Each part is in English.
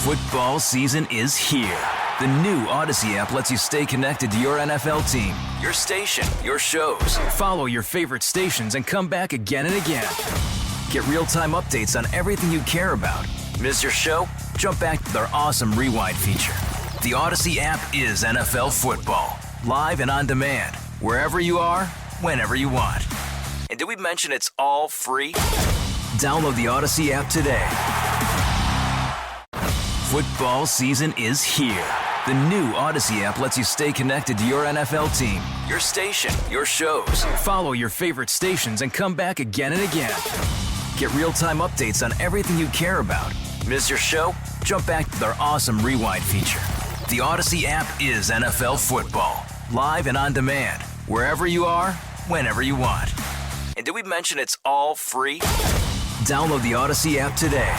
Football season is here. The new Odyssey app lets you stay connected to your NFL team, your station, your shows. Follow your favorite stations and come back again and again. Get real-time updates on everything you care about. Miss your show? Jump back to their awesome Rewind feature. The Odyssey app is NFL football. Live and on demand. Wherever you are, whenever you want. And did we mention it's all free? Download the Odyssey app today. Football season is here. The new Odyssey app lets you stay connected to your NFL team, your station, your shows. Follow your favorite stations and come back again and again. Get real-time updates on everything you care about. Miss your show? Jump back to their awesome Rewind feature. The Odyssey app is NFL football. Live and on demand. Wherever you are, whenever you want. And did we mention it's all free? Download the Odyssey app today.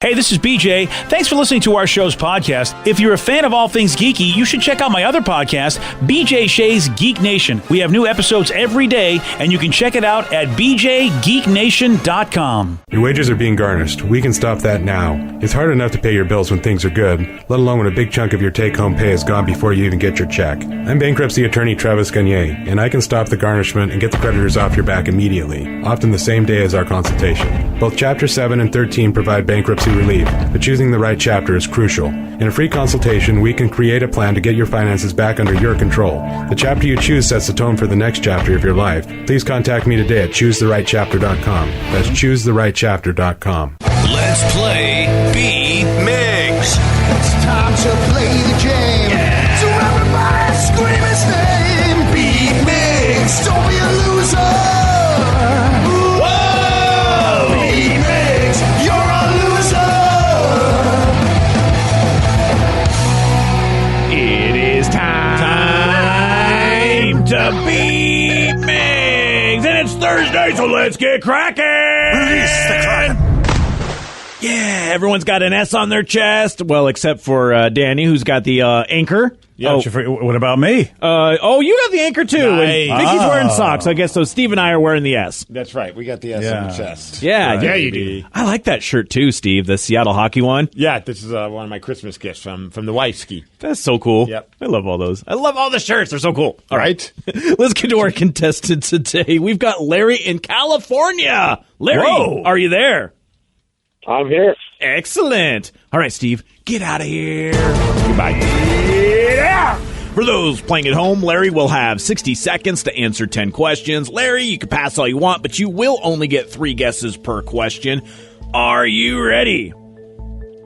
Hey, this is BJ. Thanks for listening to our show's podcast. If you're a fan of all things geeky, you should check out my other podcast, BJ Shea's Geek Nation. We have new episodes every day, and you can check it out at bjgeeknation.com. Your wages are being garnished. We can stop that now. It's hard enough to pay your bills when things are good, let alone when a big chunk of your take-home pay is gone before you even get your check. I'm bankruptcy attorney Travis Gagne, and I can stop the garnishment and get the creditors off your back immediately, often the same day as our consultation. Both Chapter 7 and 13 provide bankruptcy relief, but choosing the right chapter is crucial. In a free consultation, we can create a plan to get your finances back under your control. The chapter you choose sets the tone for the next chapter of your life. Please contact me today at choosetherightchapter.com. That's choosetherightchapter.com. Let's play B Migs. It's time to play the game. Yeah. So everybody scream his name. B Migs, don't be a loser. To be Migs, and it's Thursday, so let's get cracking. Release the Kraken. Yeah, everyone's got an S on their chest. Well, except for Danny, who's got the anchor. Yeah, what about me? You got the anchor too. Nice. And Vicky's wearing socks, I guess. So Steve and I are wearing the S. That's right. We got the S on the chest. Yeah, right. yeah, you do. I like that shirt too, Steve. The Seattle hockey one. Yeah, this is one of my Christmas gifts from the wife ski. That's so cool. Yep. I love all those. I love all the shirts. They're so cool. All right. Let's get to our contestant today. We've got Larry in California. Larry, are you there? I'm here. Excellent. All right, Steve, get out of here. Goodbye. Get out. For those playing at home, Larry will have 60 seconds to answer 10 questions. Larry, you can pass all you want, but you will only get 3 guesses per question. Are you ready?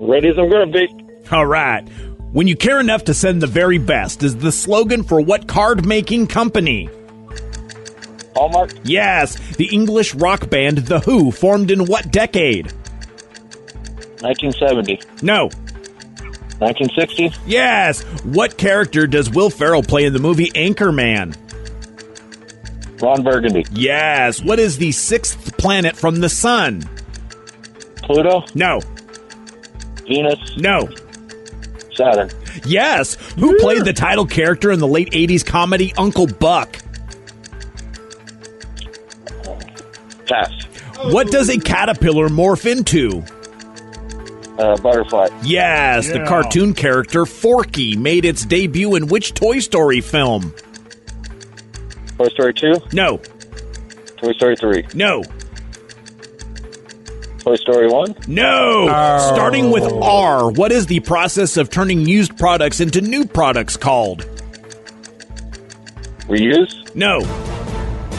Ready as I'm going to be. All right. When you care enough to send the very best is the slogan for what card-making company? Hallmark. Yes. The English rock band The Who formed in what decade? 1970. No. 1960. Yes. What character does Will Ferrell play in the movie Anchorman? Ron Burgundy. Yes. What is the 6th planet from the sun? Pluto. No. Venus. No. Saturn. Yes. Who played the title character in the late 80s comedy Uncle Buck? Pass. What does a caterpillar morph into? Butterfly. Yes, the cartoon character Forky made its debut in which Toy Story film? Toy Story 2. No. Toy Story 3. No. Toy Story 1. No. Oh. Starting with R, what is the process of turning used products into new products called? Reuse. No.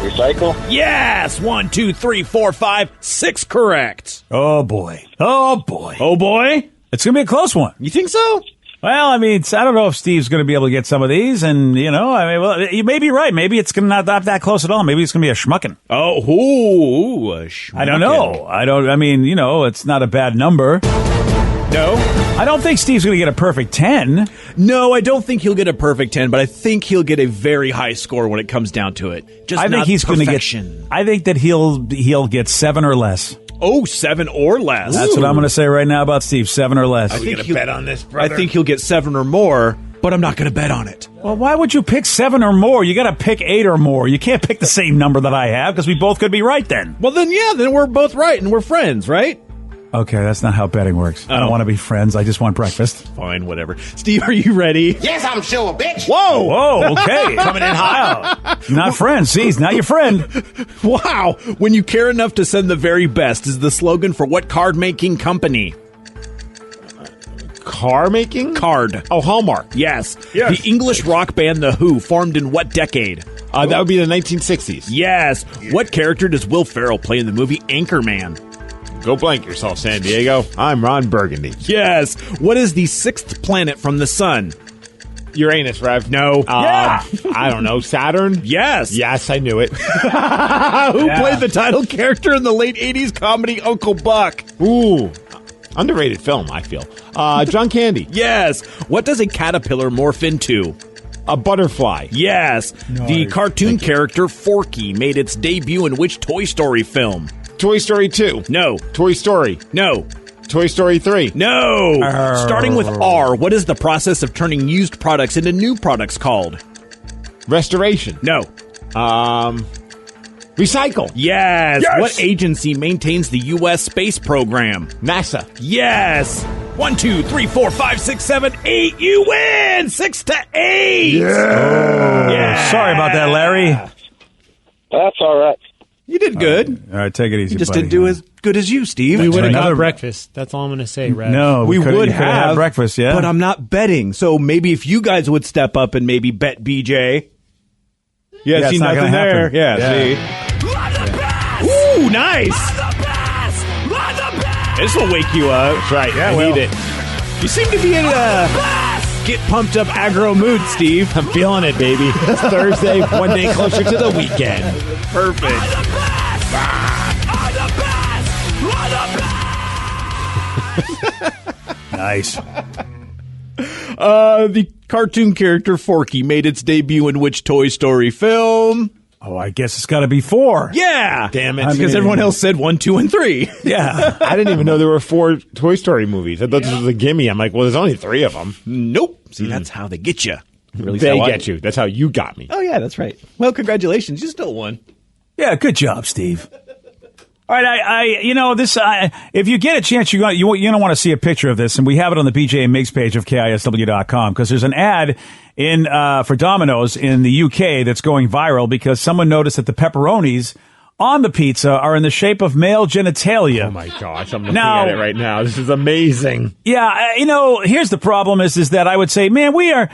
Recycle. Yes. 1, 2, 3, 4, 5, 6 correct. Oh, boy. Oh, boy. Oh, boy. It's going to be a close one. You think so? Well, I mean, I don't know if Steve's going to be able to get some of these, and, you know, I mean, well, you may be right. Maybe it's going to not that close at all. Maybe it's going to be a schmuckin'. Oh, a schmuckin'. I don't know. I mean, you know, it's not a bad number. No. I don't think Steve's going to get a perfect 10. No, I don't think he'll get a perfect 10, but I think he'll get a very high score when it comes down to it. Just I think he's going to get. I think that he'll get 7 or less. Oh, 7 or less. That's what I'm going to say right now about Steve. 7 or less. Are we going to bet on this, brother? I think he'll get 7 or more, but I'm not going to bet on it. Well, why would you pick 7 or more? You got to pick 8 or more. You can't pick the same number that I have because we both could be right then. Well, then we're both right and we're friends, right? Okay, that's not how betting works. I don't want to be friends. I just want breakfast. Fine, whatever. Steve, are you ready? Yes, I'm sure, bitch. Whoa, okay. Coming in hot. Not friends. See, he's not your friend. Wow. When you care enough to send the very best is the slogan for what card-making company? Car making? Card. Oh, Hallmark. Yes. The English rock band The Who formed in what decade? That would be the 1960s. Yes. What character does Will Ferrell play in the movie Anchorman? Go blank yourself, San Diego. I'm Ron Burgundy. Yes. What is the sixth planet from the sun? Uranus, Rev. No. I don't know. Saturn? Yes. Yes, I knew it. Who played the title character in the late 80s comedy Uncle Buck? Ooh. Underrated film, I feel. John Candy. Yes. What does a caterpillar morph into? A butterfly. Yes. The cartoon character Forky made its debut in which Toy Story film? Toy Story 2. No. Toy Story. No. Toy Story 3. No. Starting with R, what is the process of turning used products into new products called? Restoration. No. Recycle. Yes. What agency maintains the U.S. space program? NASA. Yes. 1, 2, 3, 4, 5, 6, 7, 8. You win 6-8. Yeah. Sorry about that, Larry. That's all right. You did good. All right, take it easy, You just buddy. didn't do as good as you, Steve. We would have Another- got breakfast. That's all I'm going to say, Rev. No, We coulda- would you coulda have had breakfast, yeah. but I'm not betting. So maybe if you guys would step up and maybe bet BJ. Yeah, it's see not nothing gonna there. happen. See. Ooh, nice. This will wake you up. That's right. Yeah, I well. need it. You seem to be in a get pumped up aggro mood, Steve. I'm feeling it, baby. It's Thursday, one day closer to the weekend. Perfect. Nice. The cartoon character Forky made its debut in which Toy Story film? Oh, I guess it's got to be 4. Yeah. Damn it. Because everyone else said 1, 2, and 3. Yeah. I didn't even know there were 4 Toy Story movies. I thought this was a gimme. I'm like, well, there's only 3 of them. Nope. See, that's how they get you. Really They get you. That's how you got me. Oh, yeah, that's right. Well, congratulations. You still won. Yeah, good job, Steve. All right, if you get a chance, you don't want to see a picture of this, and we have it on the BJ and Migs page of KISW.com, because there's an ad in for Domino's in the UK that's going viral because someone noticed that the pepperonis on the pizza are in the shape of male genitalia. Oh, my gosh. I'm looking Now- at it right now. This is amazing. Yeah, here's the problem is that I would say, man, we are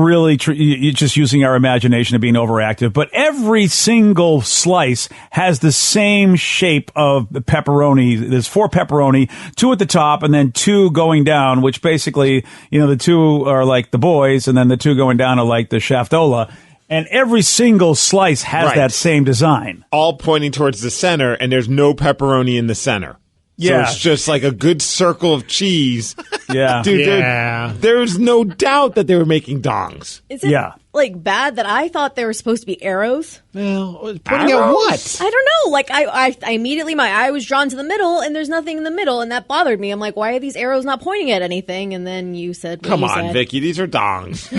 really just using our imagination and being overactive, but every single slice has the same shape of the pepperoni. There's 4 pepperoni, 2 at the top and then 2 going down, which basically, the 2 are like the boys and then the 2 going down are like the shaftola. And every single slice has Right. that same design. All pointing towards the center, and there's no pepperoni in the center. Yeah. So it's just like a good circle of cheese. Yeah. Dude, Yeah. there's no doubt that they were making dongs. Is it Yeah. bad that I thought there were supposed to be arrows? Well, pointing at what? I don't know. Like I immediately my eye was drawn to the middle, and there's nothing in the middle, and that bothered me. I'm like, why are these arrows not pointing at anything? And then you said, what Come you on, said. Vicky, these are dongs.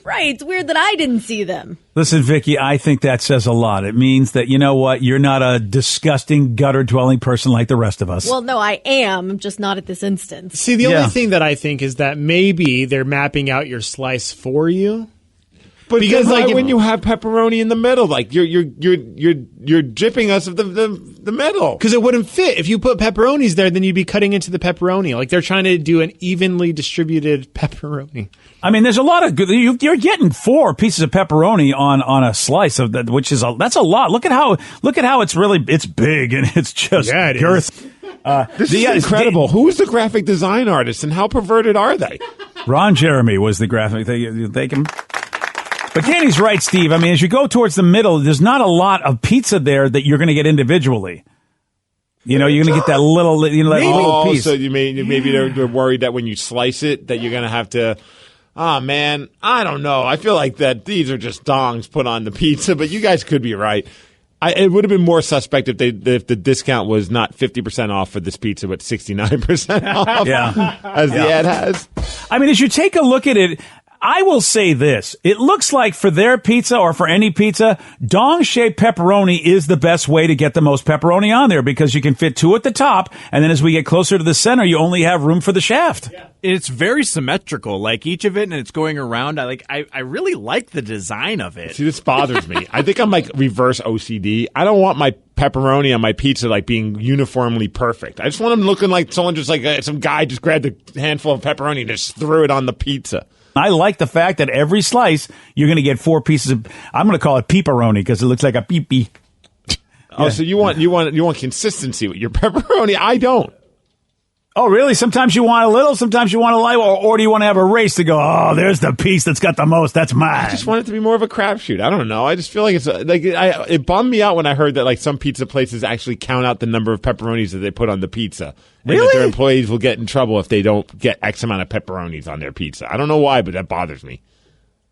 Right? It's weird that I didn't see them. Listen, Vicky, I think that says a lot. It means that, you know what, you're not a disgusting, gutter-dwelling person like the rest of us. Well, no, I am, just not at this instance. See, the Yeah. only thing that I think is that maybe they're mapping out your slice for you. But Because, because like, if- when you have pepperoni in the middle, like you're dripping us of the middle. Because it wouldn't fit. If you put pepperonis there, then you'd be cutting into the pepperoni. Like they're trying to do an evenly distributed pepperoni. I mean, there's a lot of good. You're getting 4 pieces of pepperoni on a slice of that, which is that's a lot. Look at how it's big and it's just Yeah, it girth. This is incredible. Who is the graphic design artist and how perverted are they? Ron Jeremy was the graphic. They can. But Danny's right, Steve. I mean, as you go towards the middle, there's not a lot of pizza there that you're going to get individually. You're going to get that little, that little piece. So maybe they're worried that when you slice it, that you're going to have to. Oh man, I don't know. I feel like that these are just dongs put on the pizza, but you guys could be right. It would have been more suspect if the discount was not 50% off for this pizza, but 69% off. Yeah. As the ad has. I mean, as you take a look at it, I will say this. It looks like for their pizza or for any pizza, dong-shaped pepperoni is the best way to get the most pepperoni on there because you can fit 2 at the top, and then as we get closer to the center, you only have room for the shaft. Yeah. It's very symmetrical, like each of it, and it's going around. I really like the design of it. See, this bothers me. I think I'm like reverse OCD. I don't want my pepperoni on my pizza like being uniformly perfect. I just want them looking like someone just like some guy just grabbed a handful of pepperoni and just threw it on the pizza. I like the fact that every slice you're going to get 4 pieces of. I'm going to call it peeperoni because it looks like a pee-pee. Oh, so you want consistency with your pepperoni? I don't. Oh, really? Sometimes you want a little, sometimes you want a lot, or do you want to have a race to go, oh, there's the piece that's got the most, that's mine. I just want it to be more of a crapshoot. I don't know. I just feel like it bummed me out when I heard that like some pizza places actually count out the number of pepperonis that they put on the pizza. Really? And that their employees will get in trouble if they don't get X amount of pepperonis on their pizza. I don't know why, but that bothers me.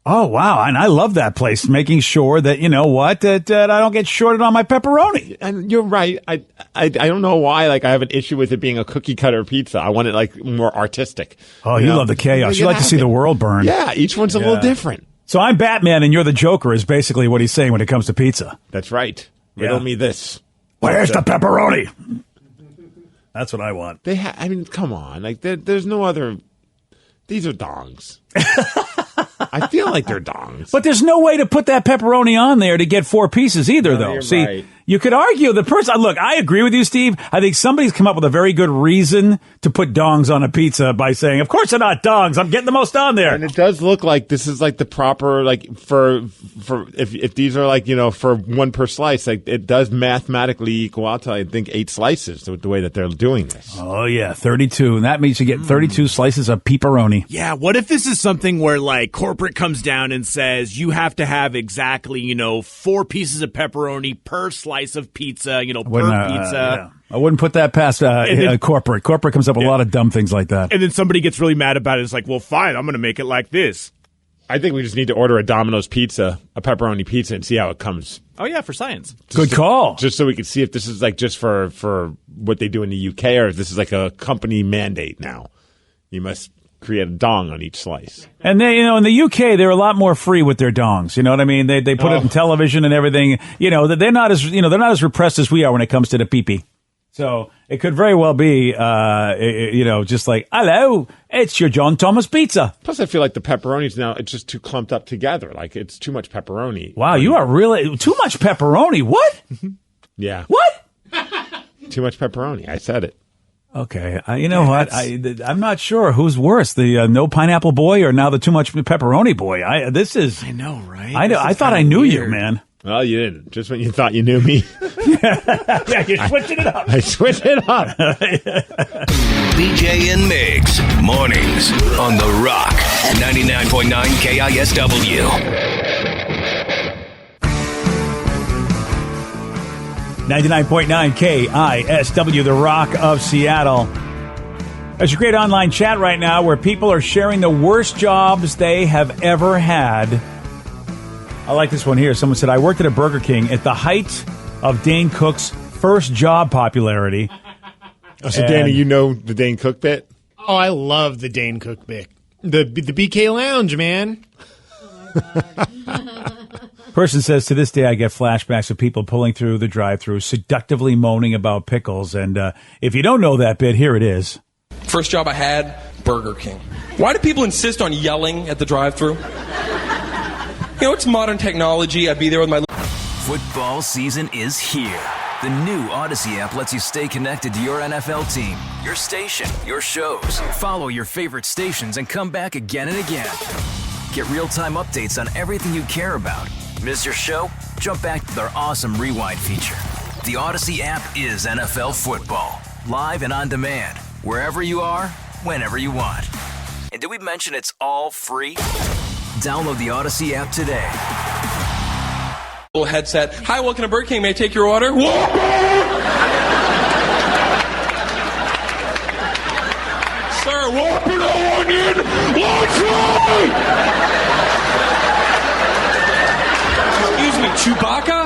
Oh, wow. And I love that place, making sure that, you know what, that I don't get shorted on my pepperoni. And you're right. I don't know why, like, I have an issue with it being a cookie cutter pizza. I want it, like, more artistic. Oh, you love the chaos. You like to see the world burn. Yeah, each one's a little different. So I'm Batman and you're the Joker is basically what he's saying when it comes to pizza. That's right. Riddle me this. Where's the pepperoni? That's what I want. I mean, come on. Like, there's no other. These are dongs. I feel like they're dongs. But there's no way to put that pepperoni on there to get 4 pieces either, though. See, right. You could argue the person. Look, I agree with you, Steve. I think somebody's come up with a very good reason to put dongs on a pizza by saying, of course they're not dongs. I'm getting the most on there. And it does look like this is like the proper, like, for if these are like, you know, for 1 per slice, like it does mathematically equal out to, I think, 8 slices with the way that they're doing this. Oh, yeah, 32. And that means you get 32 slices of pepperoni. Yeah, what if this is something where, like, corporate comes down and says you have to have exactly, you know, 4 pieces of pepperoni per slice of pizza, you know, per pizza. Yeah. I wouldn't put that past corporate. Corporate comes up with a lot of dumb things like that. And then somebody gets really mad about it. It's like, well, fine, I'm going to make it like this. I think we just need to order a Domino's pizza, a pepperoni pizza, and see how it comes. Oh, yeah, for science. Good call. Just so we can see if this is like just for what they do in the UK or if this is like a company mandate now. You must create a dong on each slice. And they, you know, in the UK, they're a lot more free with their dongs. You know what I mean? They put it in television and everything. You know, they're not as repressed as we are when it comes to the pee-pee. So it could very well be, you know, just like, hello, it's your John Thomas pizza. Plus, I feel like the pepperonis now, it's just too clumped up together. Like, it's too much pepperoni. Wow, you are really, too much pepperoni. What? Yeah. What? Too much pepperoni. I said it. Okay, you know what? I'm not sure who's worse, the no pineapple boy or now the too much pepperoni boy. I know, right? I thought I knew you, man. Well, you didn't. Just when you thought you knew me. Yeah, you're switching it up. I switched it up. BJ and Migs, mornings on The Rock, 99.9 KISW. 99.9 KISW, The Rock of Seattle. There's a great online chat right now where people are sharing the worst jobs they have ever had. I like this one here. Someone said, I worked at a Burger King at the height of Dane Cook's first job popularity. Oh, so, Danny, you know the Dane Cook bit? Oh, I love the Dane Cook bit. The BK Lounge, man. Person says, to this day, I get flashbacks of people pulling through the drive-thru, seductively moaning about pickles. And if you don't know that bit, here it is. First job I had, Burger King. Why do people insist on yelling at the drive-thru? You know, it's modern technology. I'd be there with my... Football season is here. The new Odyssey app lets you stay connected to your NFL team, your station, your shows. Follow your favorite stations and come back again and again. Get real-time updates on everything you care about. Miss your show? Jump back to their awesome rewind feature. The Odyssey app is NFL football. Live and on demand. Wherever you are, whenever you want. And did we mention it's all free? Download the Odyssey app today. Little headset. Hi, welcome to Burger King. May I take your order? Sir, whopper the onion! Excuse me, Chewbacca?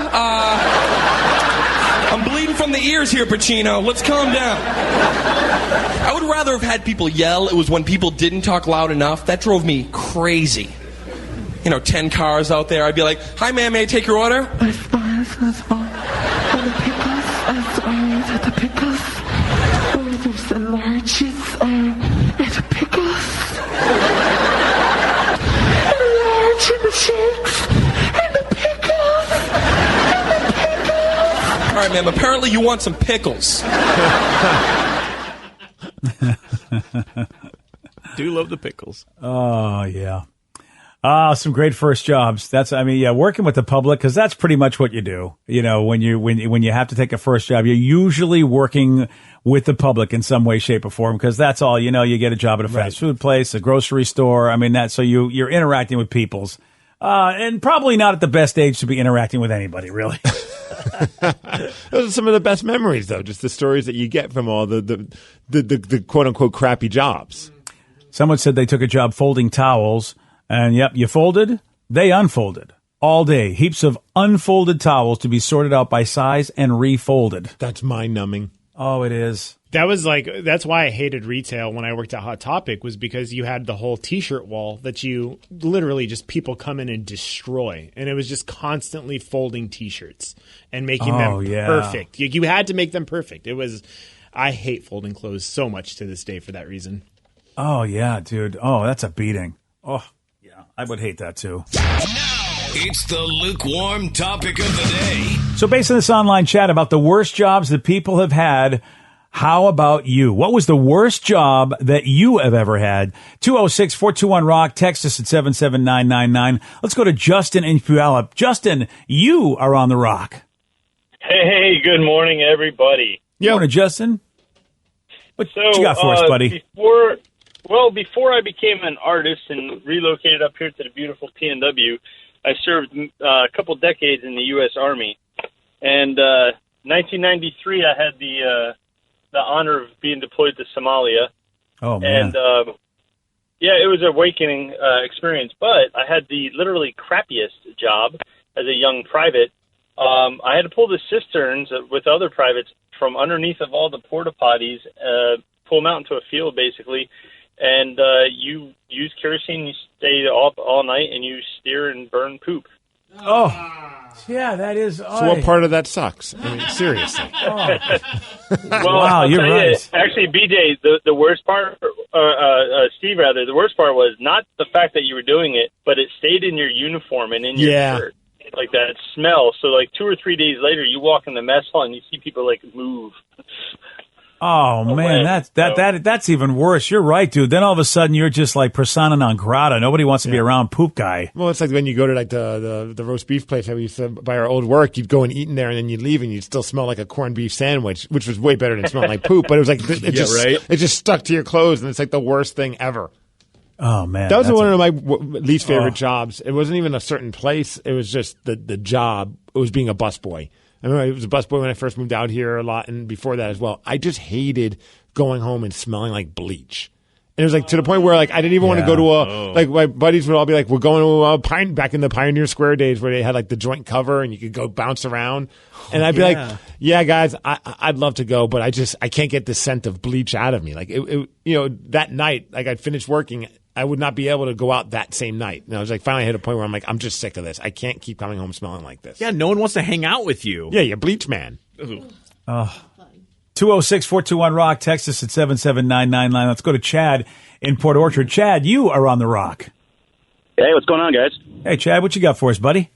I'm bleeding from the ears here, Pacino. Let's calm down. I would would rather have had people yell. It was when people didn't talk loud enough. That drove me crazy. 10 cars out there. I'd be like, "Hi, ma'am, may I take your order?" All right, ma'am, apparently you want some pickles. Do love the pickles. Oh, yeah. Some great first jobs. Working with the public, because that's pretty much what you do. When you have to take a first job, you're usually working with the public in some way, shape, or form, because that's all. You get a job at a fast food place, a grocery store. So you're interacting with peoples, and probably not at the best age to be interacting with anybody, really. Those are some of the best memories, though. Just the stories that you get from all the quote unquote crappy jobs. Someone said they took a job folding towels. And yep, you folded, they unfolded. All day. Heaps of unfolded towels to be sorted out by size and refolded. That's mind-numbing. Oh, it is. That's why I hated retail when I worked at Hot Topic, was because you had the whole T-shirt wall that you literally just people come in and destroy. And it was just constantly folding T-shirts and making them perfect. You had to make them perfect. I hate folding clothes so much to this day for that reason. Oh, yeah, dude. Oh, that's a beating. Oh. I would hate that, too. It's the lukewarm topic of the day. So based on this online chat about the worst jobs that people have had, how about you? What was the worst job that you have ever had? 206-421-ROCK. Text us at 77999. Let's go to Justin in Puyallup. Justin, you are on the Rock. Hey, good morning, everybody. Good morning, Justin. What you got for us, buddy? Before I became an artist and relocated up here to the beautiful PNW, I served a couple decades in the U.S. Army. And 1993, I had the honor of being deployed to Somalia. Oh, man. And, it was an awakening experience. But I had the literally crappiest job as a young private. I had to pull the cisterns with other privates from underneath of all the porta potties, pull them out into a field, basically. And you use kerosene, you stay up all night, and you steer and burn poop. Oh, yeah, that is. So what part of that sucks? I mean, seriously. Well, wow, you're right. Actually, BJ, the worst part, Steve, rather, the worst part was not the fact that you were doing it, but it stayed in your uniform and in your shirt. Like that smell. So, 2 or 3 days later, you walk in the mess hall and you see people move. Oh man, that's even worse. You're right, dude. Then all of a sudden you're just like persona non grata. Nobody wants to be around poop guy. Well, it's like when you go to the roast beef place that we used to by our old work. You'd go and eat in there, and then you'd leave, and you'd still smell like a corned beef sandwich, which was way better than smelling like poop. But it was like it just stuck to your clothes, and it's like the worst thing ever. Oh man, that was one of my least favorite jobs. It wasn't even a certain place. It was just the job. It was being a busboy. I remember I was a busboy when I first moved out here a lot, and before that as well. I just hated going home and smelling like bleach. And it was to the point where I didn't even want to go to my buddies would all be like, we're going to back in the Pioneer Square days where they had the joint cover and you could go bounce around. And I'd be like, yeah, guys, I'd love to go, but I can't get the scent of bleach out of me. That night, I'd finished working, I would not be able to go out that same night. And I was finally hit a point where I'm I'm just sick of this. I can't keep coming home smelling like this. Yeah, no one wants to hang out with you. Yeah, you're bleach man. 206-421-ROCK. Text us at 77999. Let's go to Chad in Port Orchard. Chad, you are on the Rock. Hey, what's going on, guys? Hey, Chad, what you got for us, buddy?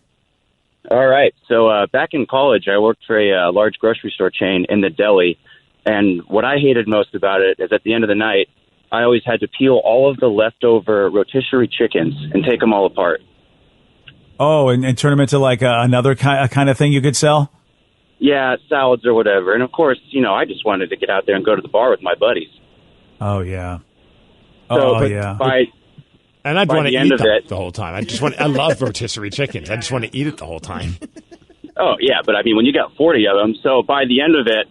All right. So back in college, I worked for a large grocery store chain in the deli. And what I hated most about it is at the end of the night, I always had to peel all of the leftover rotisserie chickens and take them all apart. Oh, and turn them into another kind of thing you could sell? Yeah, salads or whatever. And of course, I just wanted to get out there and go to the bar with my buddies. Oh, yeah. Yeah. And I'd want to eat them the whole time. I love rotisserie chickens. I just want to eat it the whole time. Oh, yeah, but when you got 40 of them, so by the end of it,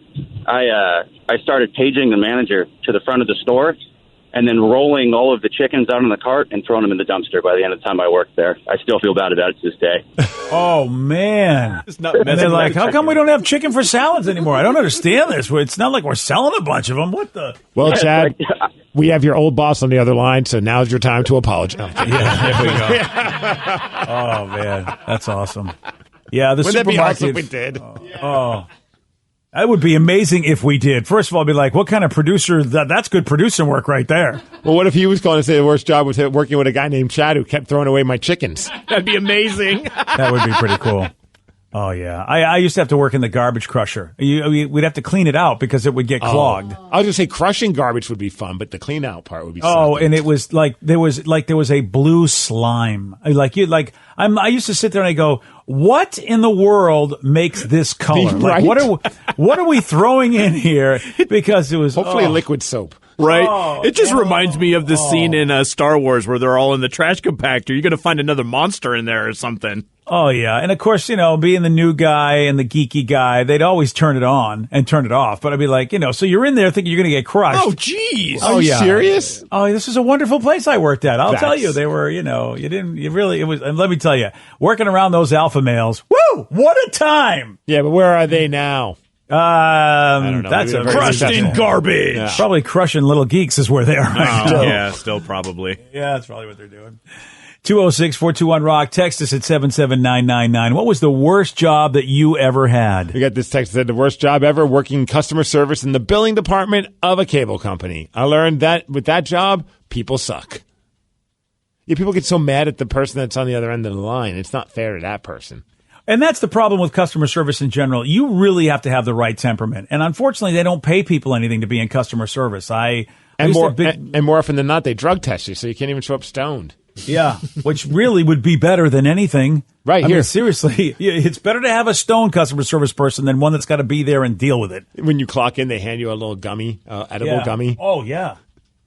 I started paging the manager to the front of the store, and then rolling all of the chickens out in the cart and throwing them in the dumpster by the end of the time I worked there. I still feel bad about it to this day. Oh, man. And they're like, how come we don't have chicken for salads anymore? I don't understand this. It's not like we're selling a bunch of them. What the? Well, Chad, we have your old boss on the other line, so now's your time to apologize. Yeah, there we go. Oh, man. That's awesome. Yeah, the Wouldn't that be supermarket. awesome if we did? Oh. That would be amazing if we did. First of all, I'd be like, what kind of producer? That's good producing work right there. Well, what if he was going to say the worst job was working with a guy named Chad who kept throwing away my chickens? That'd be amazing. That would be pretty cool. Oh, yeah. I used to have to work in the garbage crusher. We'd have to clean it out because it would get clogged. I was going to say crushing garbage would be fun, but the clean out part would be Oh, something. and it was like there was a blue slime. I used to sit there and I go, what in the world makes this color? Right. Like what are we throwing in here? Because it was Hopefully liquid soap. Right? Oh, it just no. reminds me of the scene in Star Wars where they're all in the trash compactor. You're going to find another monster in there or something. Oh, yeah. And, of course, being the new guy and the geeky guy, they'd always turn it on and turn it off. But I'd be like, so you're in there thinking you're going to get crushed. Oh, jeez. Are you serious? Oh, this is a wonderful place I worked at. I'll tell That's- you, they were, and let me tell you, working around those alpha males, woo, what a time. Yeah, but where are they now? I don't know. That's Maybe a they're Crushed very in successful. garbage. Yeah. probably crushing little geeks is where they are right now. Yeah, still probably. Yeah, that's probably what they're doing. 206-421-ROCK. Text us at 77999. What was the worst job that you ever had? We got this text that said the worst job ever, working customer service in the billing department of a cable company. I learned that with that job, people suck. Yeah, people get so mad at the person that's on the other end of the line. It's not fair to that person. And that's the problem with customer service in general. You really have to have the right temperament. And unfortunately, they don't pay people anything to be in customer service. And more often than not, they drug test you, so you can't even show up stoned. Yeah, which really would be better than anything. Right I here. mean, seriously, it's better to have a stone customer service person than one that's got to be there and deal with it. When you clock in, they hand you a little gummy, edible gummy. Oh, yeah.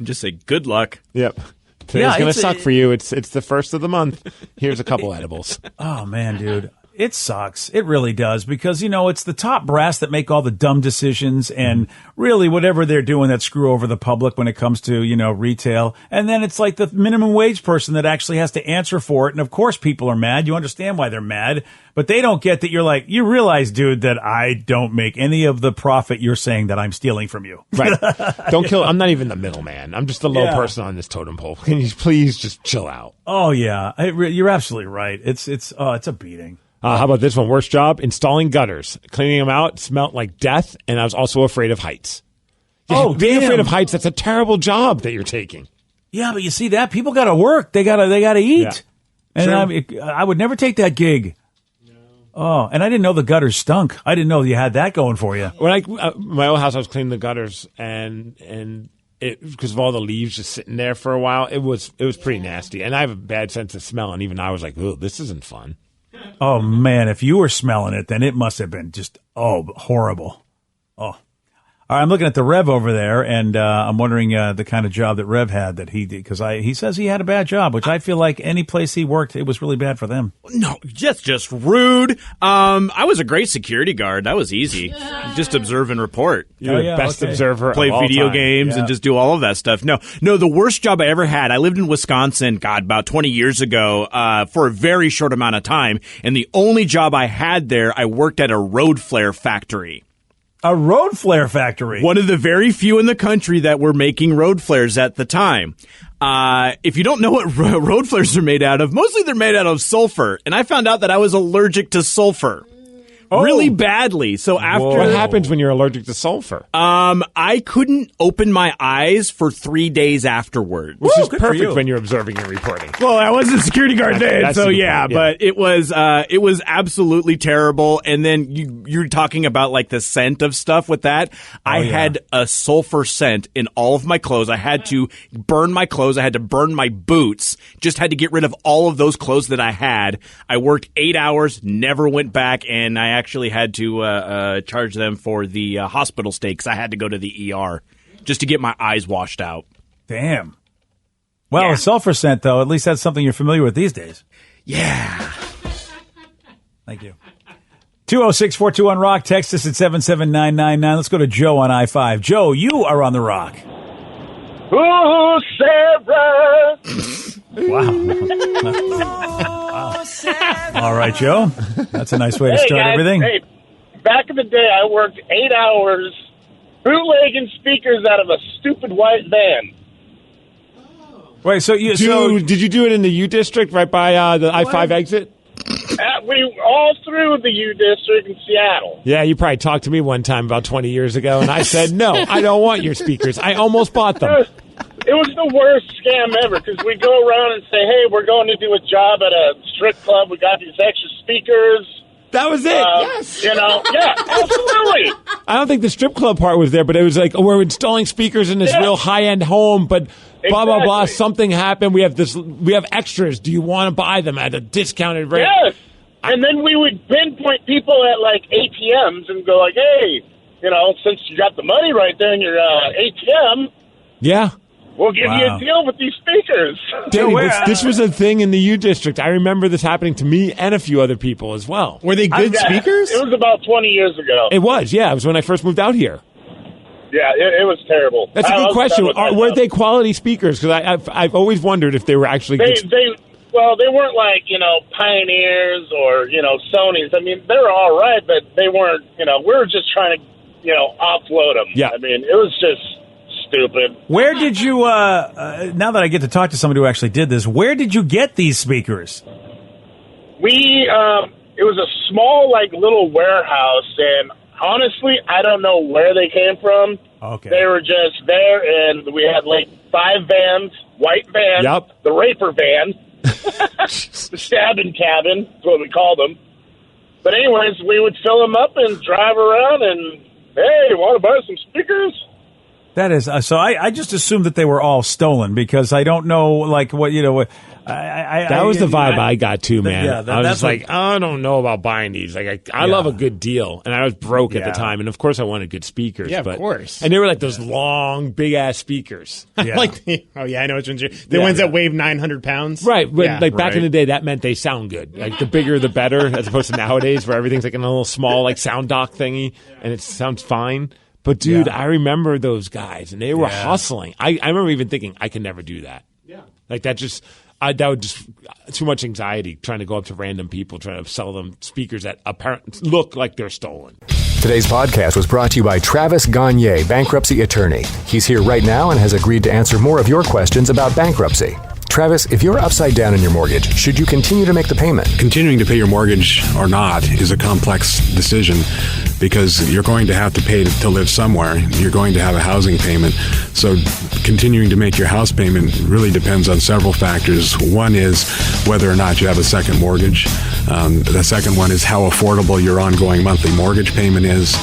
Just say good luck. Yep. Today's going to suck for you. It's the first of the month. Here's a couple edibles. Oh, man, dude. It sucks. It really does because, it's the top brass that make all the dumb decisions and really whatever they're doing that screw over the public when it comes to, retail. And then it's like the minimum wage person that actually has to answer for it. And of course people are mad. You understand why they're mad, but they don't get that you realize, dude, that I don't make any of the profit you're saying that I'm stealing from you. Right. Don't kill. I'm not even the middleman. I'm just a low person on this totem pole. Can you please just chill out? Oh, yeah. You're absolutely right. It's a beating. How about this one? Worst job, installing gutters. Cleaning them out smelled like death, and I was also afraid of heights. Oh, being damn. afraid of heights, that's a terrible job that you're taking. Yeah, but you see that? People got to work. They got to eat. Yeah. And I would never take that gig. No. Oh, and I didn't know the gutters stunk. I didn't know you had that going for you. When my old house, I was cleaning the gutters, and it because of all the leaves just sitting there for a while, it was pretty nasty. And I have a bad sense of smell, and even I was like, "Oh, this isn't fun." Oh, man, if you were smelling it, then it must have been just, horrible. Oh. All right, I'm looking at the Rev over there, and I'm wondering the kind of job that Rev had that he did, because he says he had a bad job, which I feel like any place he worked, it was really bad for them. No, just rude. I was a great security guard. That was easy. Just observe and report. You're the best observer. Play of all video time. games and just do all of that stuff. No, the worst job I ever had, I lived in Wisconsin, about 20 years ago, for a very short amount of time. And the only job I had there, I worked at a road flare factory. A road flare factory? One of the very few in the country that were making road flares at the time. If you don't know what road flares are made out of, mostly they're made out of sulfur. And I found out that I was allergic to sulfur. Really badly. So after what happens when you're allergic to sulfur? I couldn't open my eyes for 3 days afterward. Which is perfect when you're observing and reporting. Well, I wasn't a security guard then, so yeah, point, but it was absolutely terrible. And then you're talking about like the scent of stuff with that. I had a sulfur scent in all of my clothes. I had to burn my clothes. I had to burn my boots. Just had to get rid of all of those clothes that I had. I worked 8 hours, never went back, and I actually had to charge them for the hospital stay because I had to go to the ER just to get my eyes washed out. Damn. Well, a sulfur scent, though, at least that's something you're familiar with these days. Yeah. Thank you. 206-421-ROCK. Text us at 77999. Let's go to Joe on I-5. Joe, you are on the Rock. Ooh, Sarah. Wow. All right, Joe. That's a nice way to start guys, everything. Hey, back in the day, I worked 8 hours bootlegging speakers out of a stupid white van. Wait, so did you do it in the U District right by the I-5 exit? We all through the U District in Seattle. Yeah, you probably talked to me one time about 20 years ago, and I said, no, I don't want your speakers. I almost bought them. It was the worst scam ever because we go around and say, hey, we're going to do a job at a strip club. We got these extra speakers. That was it. Yes. Yeah, absolutely. I don't think the strip club part was there, but it was like, we're installing speakers in this real high-end home, but blah, blah, blah, something happened. We have extras. Do you want to buy them at a discounted rate? Yes. And then we would pinpoint people at, like, ATMs and go like, hey, since you got the money right there in your ATM. Yeah. We'll give you a deal with these speakers. Dude, this was a thing in the U District. I remember this happening to me and a few other people as well. Were they good speakers? It was about 20 years ago. It was, yeah. It was when I first moved out here. Yeah, it was terrible. That's a good question. Were they quality speakers? Because I've always wondered if they were actually good. They weren't like, Pioneers or, Sonys. I mean, they were all right, but they weren't, we were just trying to, offload them. Yeah. I mean, it was just stupid. Where did you, now that I get to talk to somebody who actually did this, where did you get these speakers? It was a small, little warehouse, and honestly, I don't know where they came from. Okay. They were just there, and we had, 5 vans, white vans, the raper van, the stabbing cabin, is what we called them. But anyways, we would fill them up and drive around, and, hey, you want to buy some speakers? That is so. I just assumed that they were all stolen because I don't know what that was the vibe I got too, man. Yeah, I was just like, I don't know about buying these. Like, I love a good deal, and I was broke at the time, and of course I wanted good speakers. Yeah, of course. And they were like those long, big ass speakers. Yeah. I know which ones the ones that weigh 900 pounds. Right, back in the day, that meant they sound good. Like the bigger the better, as opposed to nowadays where everything's like in a little small sound dock thingy, and it sounds fine. But, dude, I remember those guys, and they were hustling. I remember even thinking, I can never do that. Yeah. That would just, too much anxiety trying to go up to random people, trying to sell them speakers that apparently look like they're stolen. Today's podcast was brought to you by Travis Gagne, bankruptcy attorney. He's here right now and has agreed to answer more of your questions about bankruptcy. Travis, if you're upside down in your mortgage, should you continue to make the payment? Continuing to pay your mortgage or not is a complex decision because you're going to have to pay to live somewhere. You're going to have a housing payment. So continuing to make your house payment really depends on several factors. One is whether or not you have a second mortgage. The second one is how affordable your ongoing monthly mortgage payment is.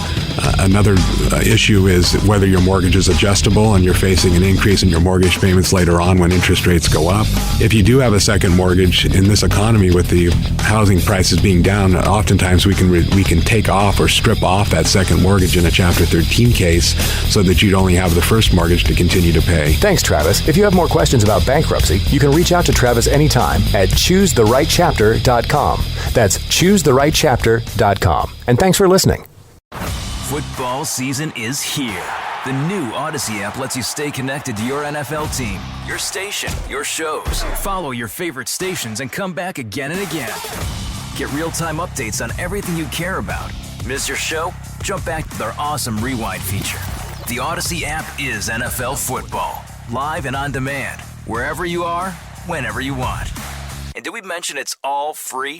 Another issue is whether your mortgage is adjustable and you're facing an increase in your mortgage payments later on when interest rates go up. If you do have a second mortgage in this economy with the housing prices being down, oftentimes we can take off or strip off that second mortgage in a Chapter 13 case so that you'd only have the first mortgage to continue to pay. Thanks, Travis. If you have more questions about bankruptcy, you can reach out to Travis anytime at ChooseTheRightChapter.com. That's ChooseTheRightChapter.com. And thanks for listening. Football season is here. The new Odyssey app lets you stay connected to your NFL team, your station, your shows. Follow your favorite stations and come back again and again. Get real-time updates on everything you care about. Miss your show? Jump back to their awesome rewind feature. The Odyssey app is NFL football. Live and on demand. Wherever you are, whenever you want. And did we mention it's all free?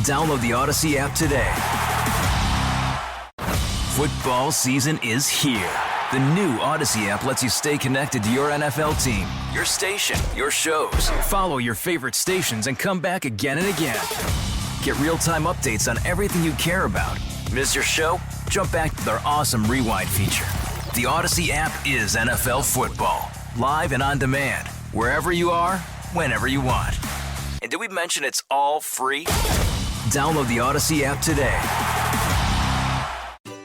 Download the Odyssey app today. Football season is here. The new Odyssey app lets you stay connected to your NFL team, your station, your shows. Follow your favorite stations and come back again and again. Get real-time updates on everything you care about. Miss your show? Jump back to their awesome rewind feature. The Odyssey app is NFL football. Live and on demand. Wherever you are, whenever you want. And did we mention it's all free? Download the Odyssey app today.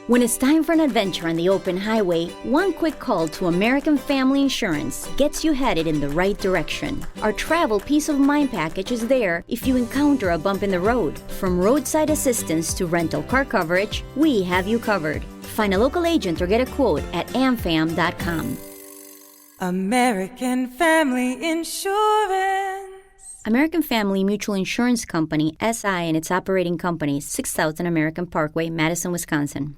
When it's time for an adventure on the open highway, one quick call to American Family Insurance gets you headed in the right direction. Our travel peace of mind package is there if you encounter a bump in the road. From roadside assistance to rental car coverage, we have you covered. Find a local agent or get a quote at amfam.com. American Family Insurance. American Family Mutual Insurance Company, SI, and its operating companies, 6000 American Parkway, Madison, Wisconsin.